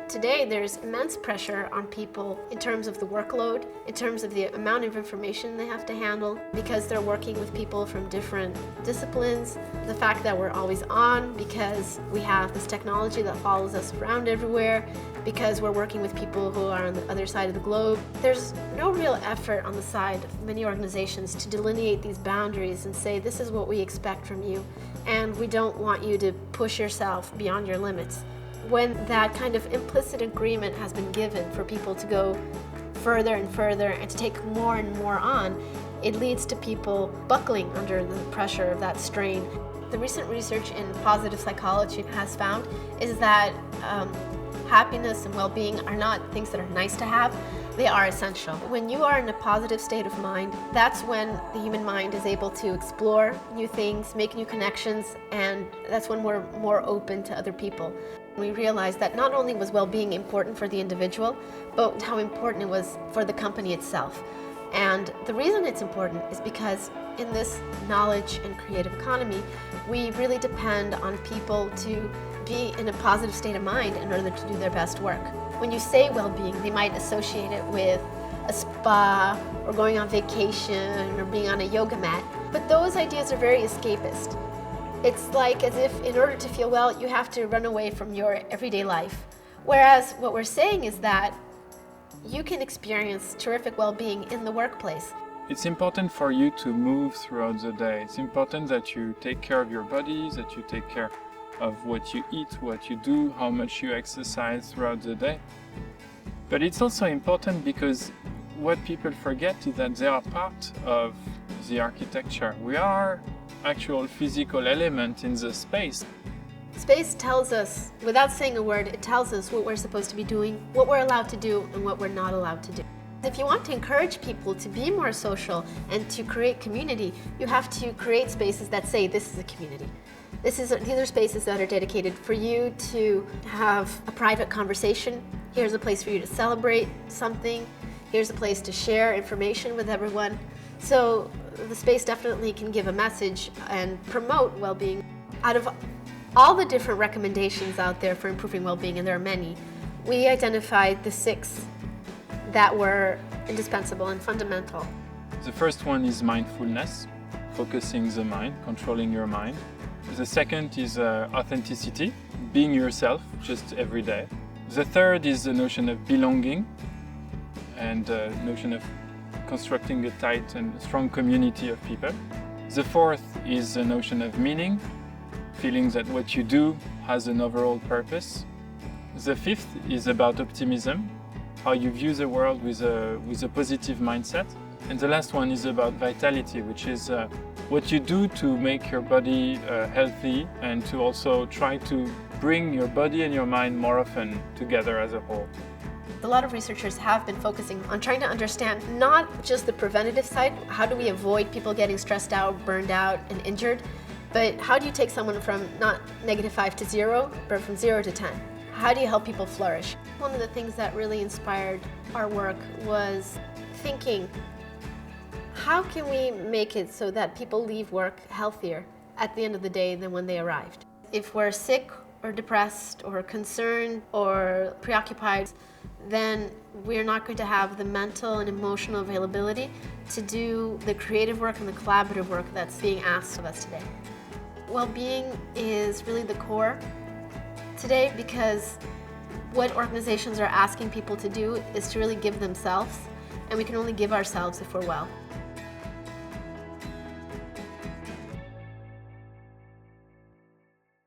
Today, there's immense pressure on people in terms of the workload, in terms of the amount of information they have to handle, because they're working with people from different disciplines. The fact that we're always on because we have this technology that follows us around everywhere, because we're working with people who are on the other side of the globe. There's no real effort on the side of many organizations to delineate these boundaries and say, this is what we expect from you, and we don't want you to push yourself beyond your limits. When that kind of implicit agreement has been given for people to go further and further and to take more and more on, it leads to people buckling under the pressure of that strain. The recent research in positive psychology has found is that happiness and well-being are not things that are nice to have, they are essential. When you are in a positive state of mind, that's when the human mind is able to explore new things, make new connections, and that's when we're more open to other people. We realized that not only was well-being important for the individual, but how important it was for the company itself. And the reason it's important is because in this knowledge and creative economy, we really depend on people to be in a positive state of mind in order to do their best work. When you say well-being, they might associate it with a spa or going on vacation or being on a yoga mat, but those ideas are very escapist. It's like as if in order to feel well, you have to run away from your everyday life. Whereas what we're saying is that you can experience terrific well-being in the workplace. It's important for you to move throughout the day. It's important that you take care of your bodies, that you take care of what you eat, what you do, how much you exercise throughout the day. But it's also important because what people forget is that they are part of the architecture. We are actual physical element in the space. Space tells us, without saying a word, it tells us what we're supposed to be doing, what we're allowed to do, and what we're not allowed to do. If you want to encourage people to be more social and to create community, you have to create spaces that say this is a community. These are spaces that are dedicated for you to have a private conversation. Here's a place for you to celebrate something. Here's a place to share information with everyone. So the space definitely can give a message and promote well-being. Out of all the different recommendations out there for improving well-being, and there are many, we identified the 6 that were indispensable and fundamental. The first one is mindfulness, focusing the mind, controlling your mind. The second is authenticity, being yourself just every day. The third is the notion of belonging and the notion of constructing a tight and strong community of people. The fourth is the notion of meaning, feeling that what you do has an overall purpose. The fifth is about optimism, how you view the world with a positive mindset. And the last one is about vitality, which is what you do to make your body healthy and to also try to bring your body and your mind more often together as a whole. A lot of researchers have been focusing on trying to understand not just the preventative side, how do we avoid people getting stressed out, burned out, and injured, but how do you take someone from not -5 to 0, but from 0 to 10? How do you help people flourish? One of the things that really inspired our work was thinking, how can we make it so that people leave work healthier at the end of the day than when they arrived? If we're sick or depressed or concerned or preoccupied, then we're not going to have the mental and emotional availability to do the creative work and the collaborative work that's being asked of us today. Well-being is really the core today because what organizations are asking people to do is to really give themselves, and we can only give ourselves if we're well.